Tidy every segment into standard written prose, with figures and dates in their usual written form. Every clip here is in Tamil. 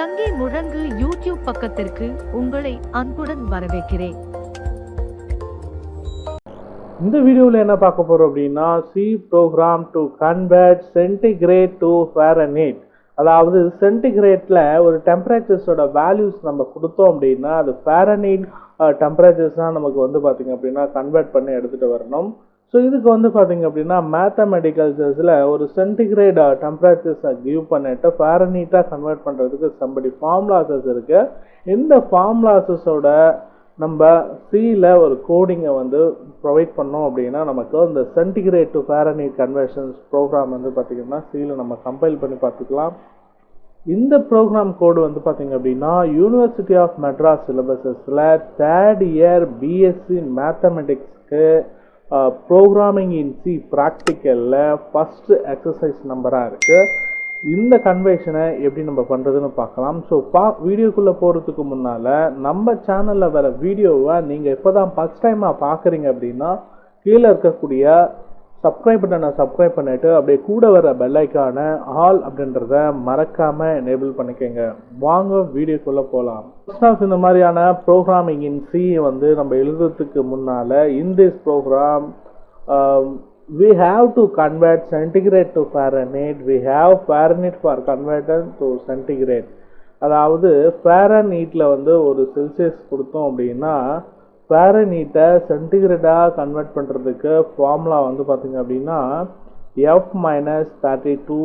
சங்கி முழங்கு யூடியூப் பக்கத்திற்கு உங்களை அன்புடன் வரவேற்கிறேன். இந்த வீடியோவில் என்ன பார்க்க போகிறோம் அப்படின்னா, C program to convert centigrade to Fahrenheit. அதாவது சென்டிகிரேட்டில் ஒரு டெம்பரேச்சர்ஸோட வேல்யூஸ் நம்ம கொடுத்தோம் அப்படின்னா அது ஃபாரன்ஹீட் டெம்பரேச்சர்ஸ் தான் நமக்கு வந்து பார்த்திங்க அப்படின்னா கன்வெர்ட் பண்ணி எடுத்துகிட்டு வரணும். ஸோ இதுக்கு வந்து பார்த்திங்க அப்படின்னா மேத்தமெட்டிக்கல்ஸில் ஒரு சென்டிகிரேட் டெம்பரேச்சர்ஸை கிவ் பண்ணிட்டு ஃபாரன்ஹீட்டாக கன்வெர்ட் பண்ணுறதுக்கு சம்படி ஃபார்முலாஸஸ் இருக்குது. இந்த ஃபார்முலாஸஸோட நம்ம சியில் ஒரு கோடிங்கை வந்து ப்ரொவைட் பண்ணோம் அப்படின்னா நமக்கு இந்த centigrade to Fahrenheit conversions program வந்து பார்த்திங்கன்னா சியில் நம்ம கம்பைல் பண்ணி பார்த்துக்கலாம். இந்த ப்ரோக்ராம் கோடு வந்து பார்த்திங்க அப்படின்னா யூனிவர்சிட்டி ஆஃப் மெட்ராஸ் சிலபஸஸில் 3rd இயர் பிஎஸ்சி மேத்தமெட்டிக்ஸ்க்கு ப்ரோக்ராமிங் இன் சி ப்ராக்டிக்கலில் ஃபஸ்ட்டு எக்ஸசைஸ் நம்பராக இருக்குது. இந்த கன்வர்ஷனை எப்படி நம்ம பண்ணுறதுன்னு பார்க்கலாம். ஸோ வீடியோக்குள்ளே போகிறதுக்கு முன்னால் நம்ம சேனலில் வர வீடியோவை நீங்கள் இப்போ தான் ஃபஸ்ட் டைமாக பார்க்குறீங்க அப்படின்னா கீழே இருக்கக்கூடிய சப்ஸ்கிரைப் பட்டனை சப்ஸ்கிரைப் பண்ணிவிட்டு அப்படியே கூட வர பெல்லைக்கான ஆல் அப்படின்றத மறக்காமல் எனேபிள் பண்ணிக்கோங்க. வாங்க வீடியோக்குள்ளே போகலாம். ஃபர்ஸ்ட் ஆஃப் இந்த மாதிரியான ப்ரோக்ராமிங் இன் சி வந்து நம்ம எழுதுறதுக்கு முன்னால் in this program we have to convert centigrade to Fahrenheit. We have Fahrenheit for conversion to centigrade. அதாவது ஃபாரன்ஹீட்டில் வந்து ஒரு செல்சியஸ் கொடுத்தோம் அப்படின்னா ஃபாரன்ஹீட்டை சென்டிகிரேடாக கன்வெர்ட் பண்ணுறதுக்கு ஃபார்முலா வந்து பார்த்திங்க அப்படின்னா F-32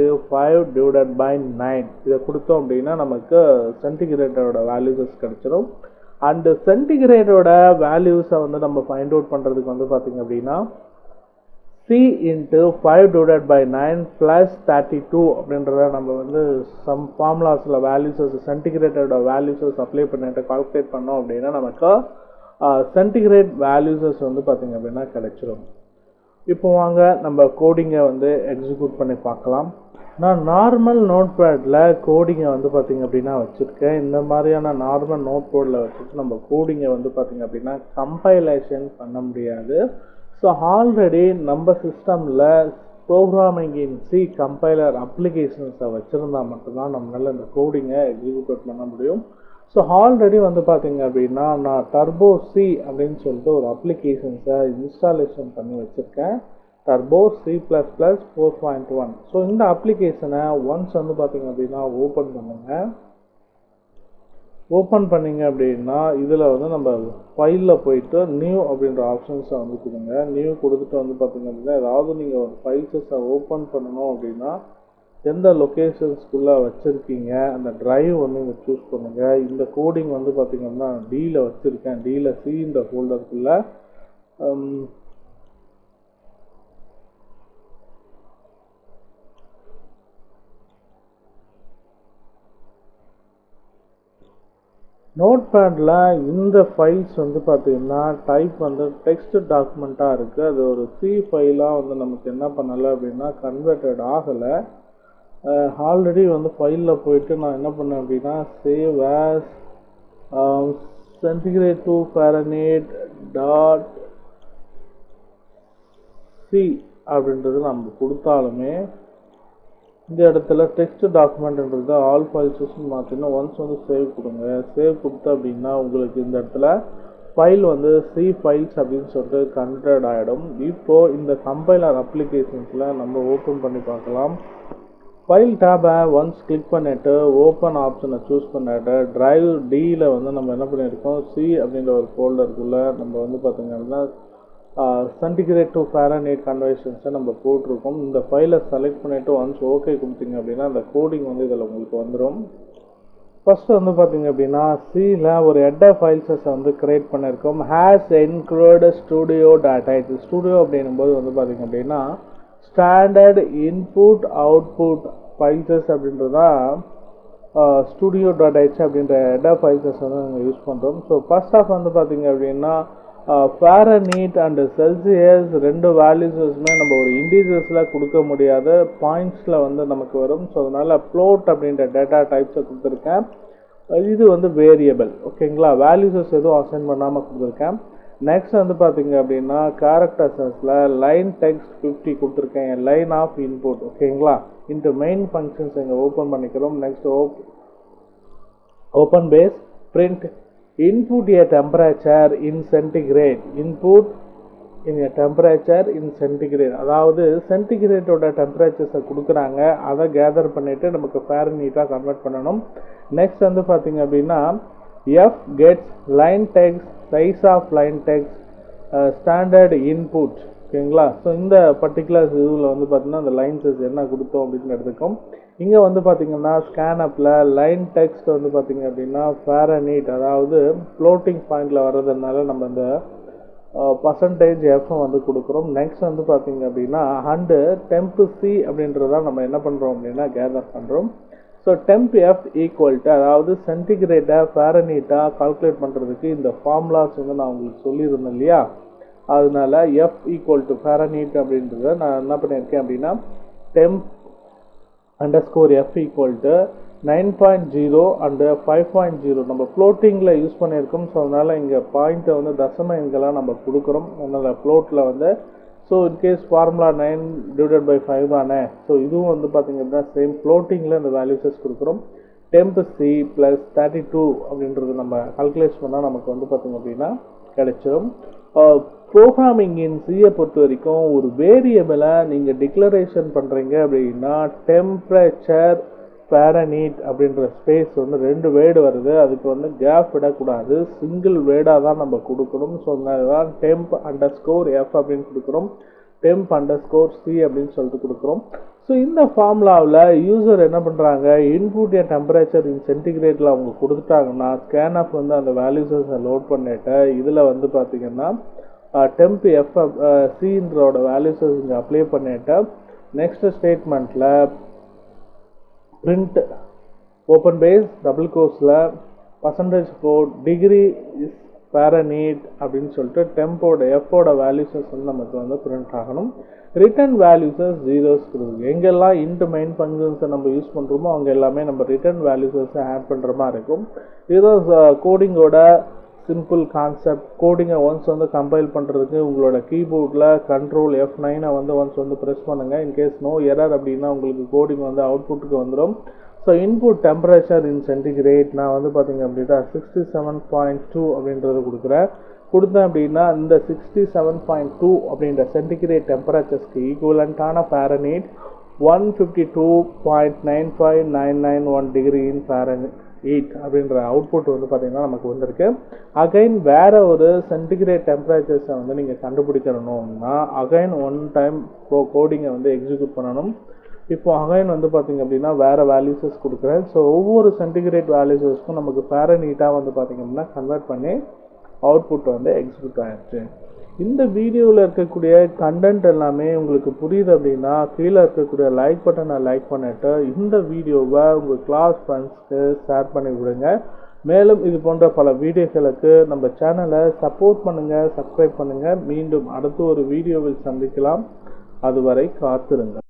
× 5/9 இதை கொடுத்தோம் அப்படின்னா நமக்கு சென்டிகிரேட்டோட வேல்யூஸஸ் கிடச்சிடும். அண்டு சென்டிகிரேட்டோட வேல்யூஸை வந்து நம்ம ஃபைண்ட் அவுட் பண்ணுறதுக்கு வந்து பார்த்திங்க அப்படின்னா C × 5/9 + 32 அப்படின்றத நம்ம வந்து சம் ஃபார்முலாஸில் வேல்யூஸஸ் சென்டிகிரேட்டோட வேல்யூஸஸ் அப்ளை பண்ணிட்டு கால்குலேட் பண்ணோம் அப்படின்னா நமக்கு சென்டிகிரேட் வேல்யூஸஸ் வந்து பார்த்திங்க அப்படின்னா கிடைச்சிடும். இப்போ வாங்க நம்ம கோடிங்கை வந்து எக்ஸிக்யூட் பண்ணி பார்க்கலாம். நான் நார்மல் நோட் பேடில் கோடிங்கை வந்து பார்த்திங்க அப்படின்னா வச்சுருக்கேன். இந்த மாதிரியான நார்மல் நோட் பேடில் வச்சுட்டு நம்ம கோடிங்கை வந்து பார்த்திங்க அப்படின்னா கம்பைலேஷன் பண்ண முடியாது. ஸோ ஆல்ரெடி நம்ம சிஸ்டமில் ப்ரோக்ராமிங் இன் சி கம்பைலர் அப்ளிகேஷன்ஸை வச்சுருந்தால் மட்டும்தான் நம்மளால் இந்த கோடிங்கை எக்ஸிக்யூட் பண்ண முடியும். ஸோ ஆல்ரெடி வந்து பார்த்திங்க அப்படின்னா நான் டர்போ சி அப்படின்னு சொல்லிட்டு ஒரு அப்ளிகேஷன்ஸை இன்ஸ்டாலேஷன் பண்ணி வச்சுருக்கேன். Turbo C++ 4.1. ஸோ இந்த அப்ளிகேஷனை ஒன்ஸ் வந்து பார்த்திங்க அப்படின்னா ஓப்பன் பண்ணுங்கள். ஓப்பன் பண்ணிங்க அப்படின்னா இதில் வந்து நம்ம ஃபைலில் போயிட்டு நியூ அப்படின்ற ஆப்ஷன்ஸை வந்து கொடுங்க. நியூ கொடுத்துட்டு வந்து பார்த்திங்க அப்படின்னா ஏதாவது நீங்கள் ஒரு ஃபைல்ஸை ஓப்பன் பண்ணணும் அப்படின்னா எந்த லொக்கேஷன்ஸ்குள்ளே வச்சுருக்கீங்க அந்த ட்ரைவ் வந்து இங்கே சூஸ் பண்ணுங்கள். இந்த கோடிங் வந்து பார்த்திங்க அப்படின்னா டியில் வச்சுருக்கேன். டியில் சி இந்த ஃபோல்டருக்குள்ளே நோட் பேடில் இந்த ஃபைல்ஸ் வந்து பார்த்திங்கன்னா டைப் வந்து டெக்ஸ்ட் டாக்குமெண்ட்டாக இருக்குது. அது ஒரு சி ஃபைலாக வந்து நமக்கு என்ன பண்ணலை அப்படின்னா கன்வெர்டட் ஆகலை. ஆல்ரெடி வந்து ஃபைலில் போயிட்டு நான் என்ன பண்ணேன் அப்படின்னா save as centigrade to Fahrenheit .c அப்படின்றது நம்ம கொடுத்தாலுமே இந்த இடத்துல டெக்ஸ்ட் டாக்குமெண்ட்ன்றது ஆல் ஃபைல்ஸஸ்ன்னு மாற்றினா ஒன்ஸ் வந்து சேவ் கொடுங்க. சேவ் கொடுத்த அப்படின்னா உங்களுக்கு இந்த இடத்துல ஃபைல் வந்து சி ஃபைல்ஸ் அப்படின்னு சொல்லிட்டு கன்வெர்ட் ஆகிடும். இப்போது இந்த கம்பைலர் அப்ளிகேஷன்ஸில் நம்ம ஓப்பன் பண்ணி பார்க்கலாம். ஃபைல் டேபை ஒன்ஸ் கிளிக் பண்ணிவிட்டு ஓப்பன் ஆப்ஷனை சூஸ் பண்ணிவிட்டு ட்ரைவ் டியில் வந்து நம்ம என்ன பண்ணியிருக்கோம் சி அப்படின்ற ஒரு ஃபோல்டருக்குள்ளே நம்ம வந்து பார்த்திங்க அப்படின்னா சென்டிகிரேட் டு ஃபாரன்ஹீட் கன்வர்ஷன்ஸை நம்ம போட்டிருக்கோம். இந்த ஃபைலை செலக்ட் பண்ணிவிட்டு ஒன்ஸ் ஓகே கொடுத்தீங்க அப்படின்னா அந்த கோடிங் வந்து இதில் உங்களுக்கு வந்துடும். ஃபஸ்ட்டு வந்து பார்த்திங்க அப்படின்னா சியில் ஒரு ஹெட்டர் ஃபைல்ஸை வந்து க்ரியேட் பண்ணியிருக்கோம். Has என்க்ளூட் studio.h. ஸ்டூடியோ அப்படின்னும்போது வந்து பார்த்திங்க அப்படின்னா ஸ்டாண்டர்ட் இன்புட் அவுட்புட் ஃபைல்ஸஸ் அப்படின்றதா studio.h அப்படின்ற ஹெட்டர் ஃபைல்ஸஸ் வந்து நாங்கள் யூஸ் பண்ணுறோம். ஸோ ஃபர்ஸ்ட் ஆஃப் வந்து பார்த்திங்க அப்படின்னா ஃபாரன்ஹீட் அண்டு செல்சியஸ் ரெண்டு வேல்யூஸஸுமே நம்ம ஒரு இன்டீஜர்ஸில் கொடுக்க முடியாத பாயிண்ட்ஸில் வந்து நமக்கு வரும். ஸோ அதனால் ஃப்ளோட் அப்படின்ற டேட்டா டைப்ஸை கொடுத்துருக்கேன். இது வந்து வேரியபிள் ஓகேங்களா. வேல்யூஸஸ் எதுவும் அசைன் பண்ணாமல் கொடுத்துருக்கேன். நெக்ஸ்ட் வந்து பார்த்திங்க அப்படின்னா கேரக்டர்ஸில் லைன் டெக்ஸ்ட் 50 கொடுத்துருக்கேன். லைன் ஆஃப் இன்புட் ஓகேங்களா. இன்ட்டு மெயின் ஃபங்க்ஷன்ஸ் இங்கே ஓப்பன் பண்ணிக்கிறோம். Next open base print input a temperature in centigrade, input in a temperature in centigrade. அதாவது சென்டிகிரேட்டோட டெம்பரேச்சர்ஸை கொடுக்குறாங்க, அதை கேதர் பண்ணிட்டு நமக்கு ஃபாரன்ஹீட்டாக கன்வெர்ட் பண்ணணும். நெக்ஸ்ட் வந்து பார்த்தீங்க அப்படின்னா F gets line text, size of line text, standard input. ஓகேங்களா? ஸோ இந்த பர்டிகுலர் இதில் வந்து பார்த்தீங்கன்னா அந்த லைன் சைஸ் என்ன கொடுத்தோம் அப்படின்னு எடுத்துக்கும். இங்கே வந்து பார்த்தீங்கன்னா ஸ்கேனப்பில் லைன் டெக்ஸ்ட் வந்து பார்த்தீங்க அப்படின்னா ஃபாரன்ஹீட், அதாவது ஃப்ளோட்டிங் பாயிண்டில் வர்றதுனால நம்ம இந்த பர்சன்டேஜ் எஃப் வந்து கொடுக்குறோம். நெக்ஸ்ட் வந்து பார்த்தீங்க அப்படின்னா அண்டு டெம்ப் சி அப்படின்றத நம்ம என்ன பண்ணுறோம் அப்படின்னா கேதர் பண்ணுறோம். So temp F equal to, அதாவது சென்டிகிரேட்டை ஃபாரன்ஹீட்டாக கால்குலேட் பண்ணுறதுக்கு இந்த ஃபார்முலாஸ் வந்து நான் உங்களுக்கு சொல்லியிருந்தேன் இல்லையா, அதனால எஃப் ஈக்குவல் டு ஃபாரன்ஹீட் அப்படின்றத நான் என்ன பண்ணியிருக்கேன் அப்படின்னா temp underscore F equal to 9.0 and 5.0 நம்ம ஃப்ளோட்டிங்கில் யூஸ் பண்ணியிருக்கோம். ஸோ அதனால் இங்கே பாயிண்ட்டை வந்து தசம எண்களாக நம்ம கொடுக்குறோம். அதனால் ஃப்ளோட்டில் வந்து ஸோ இன்கேஸ் ஃபார்முலா 9/5 தானே, ஸோ இதுவும் வந்து பார்த்திங்க அப்படின்னா சேம் ஃப்ளோட்டிங்கில் இந்த வேல்யூஸஸ் கொடுக்குறோம். டெம்ப் சி ப்ளஸ் 32 அப்படின்றது நம்ம கால்குலேட் பண்ணால் நமக்கு வந்து பார்த்திங்க அப்படின்னா கிடைச்சிடும். ப்ரோக்ராமிங் இன் சியை பொறுத்த வரைக்கும் ஒரு வேரியபிளை நீங்கள் டிக்ளரேஷன் பண்ணுறீங்க அப்படின்னா டெம்பரேச்சர் ஃபாரன்ஹீட் அப்படின்ற ஸ்பேஸ் வந்து 2 வேர்டு வருது, அதுக்கு வந்து கேப் விடக்கூடாது, சிங்கிள் வேர்டாக தான் நம்ம கொடுக்கணும். ஸோ அதனால தான் டெம்ப் அண்டர்ஸ்கோர் எஃப் அப்படின்னு கொடுக்குறோம், டெம்ப் அண்டர்ஸ்கோர் சி அப்படின்னு சொல்லிட்டு கொடுக்குறோம். ஸோ இந்த ஃபார்முலாவில் யூசர் என்ன பண்ணுறாங்க, இன்புட் எ டெம்பரேச்சர் இன் சென்டிகிரேட்டில் அவங்க கொடுத்துட்டாங்கன்னா ஸ்கேன் ஆஃப் வந்து அந்த வேல்யூஸை லோட் பண்ணிட்டு இதில் வந்து பார்த்திங்கன்னா டெம்ப் எஃப் சின்றோட வேல்யூஸஸ் இங்கே அப்ளை பண்ணிட்டு நெக்ஸ்ட் ஸ்டேட்மெண்ட்டில் print open base double quotesல %4 degree is Fahrenheit அப்படின்னு சொல்லிட்டு டெம்போட எஃபோட வேல்யூஸஸ் வந்து நமக்கு வந்து பிரிண்ட் ஆகணும். ரிட்டர்ன் வேல்யூஸஸ் ஜீரோஸ் கொடுக்குது. எங்கெல்லாம் இன்ட் மெயின் ஃபங்க்ஷன்ஸை நம்ம யூஸ் பண்ணுறோமோ அங்கே எல்லாமே நம்ம ரிட்டர்ன் வேல்யூஸஸை ஆட் பண்ணுற மாதிரி இருக்கும். இதுதான் கோடிங்கோட சிம்பிள் கான்செப்ட். கோடிங்கை ஒன்ஸ் வந்து கம்பைல் பண்ணுறதுக்கு உங்களோட கீபோர்டில் கண்ட்ரோல் F9 வந்து ஒன்ஸ் வந்து ப்ரெஸ் பண்ணுங்கள். இன்கேஸ் நோ எரர் அப்படின்னா உங்களுக்கு கோடிங் வந்து அவுட்புட்டுக்கு வந்துடும். ஸோ இன்புட் டெம்பரேச்சர் இன் சென்டிகிரேட் நான் வந்து பார்த்திங்க அப்படின்னா 67.2 அப்படின்றது கொடுத்தேன் அப்படின்னா இந்த 67.2 அப்படின்ற சென்டிகிரேட் டெம்பரேச்சர்ஸ்க்கு ஈக்குவலண்ட்டான ஃபாரன்ஹீட் 152.95991 டிகிரி இன் ஃபாரன்ஹீட் அப்படின்ற அவுட்புட் வந்து பார்த்தீங்கன்னா நமக்கு வந்திருக்கு. அகைன் வேற ஒரு சென்டிகிரேட் டெம்பரேச்சர்ஸை வந்து நீங்கள் கண்டுபிடிக்கணும்னா அகைன் ஒன் டைம் கோடிங்கை வந்து எக்ஸிக்யூட் பண்ணணும். இப்போ அகைன் வந்து பார்த்தீங்க அப்படின்னா வேறு வேல்யூஸஸ் கொடுக்குறேன். ஸோ ஒவ்வொரு சென்டிகிரேட் வேல்யூஸஸ்க்கும் நமக்கு ஃபாரன்ஹீட்டாக வந்து பார்த்தீங்க அப்படின்னா கன்வெர்ட் பண்ணி அவுட்புட் வந்து எக்ஸிக்யூட் ஆகிடுச்சு. இந்த வீடியோவில் இருக்கக்கூடிய கண்டென்ட் எல்லாமே உங்களுக்கு புரியுது அப்படின்னா கீழே இருக்கக்கூடிய லைக் பட்டனை லைக் பண்ணிவிட்டு இந்த வீடியோவை உங்கள் கிளாஸ் ஃப்ரெண்ட்ஸ்க்கு ஷேர் பண்ணி விடுங்க. மேலும் இது போன்ற பல வீடியோக்களுக்கு நம்ம சேனலை சப்போர்ட் பண்ணுங்கள், சப்ஸ்கிரைப் பண்ணுங்கள். மீண்டும் அடுத்த ஒரு வீடியோவில் சந்திக்கலாம். அதுவரை காத்திருங்கள்.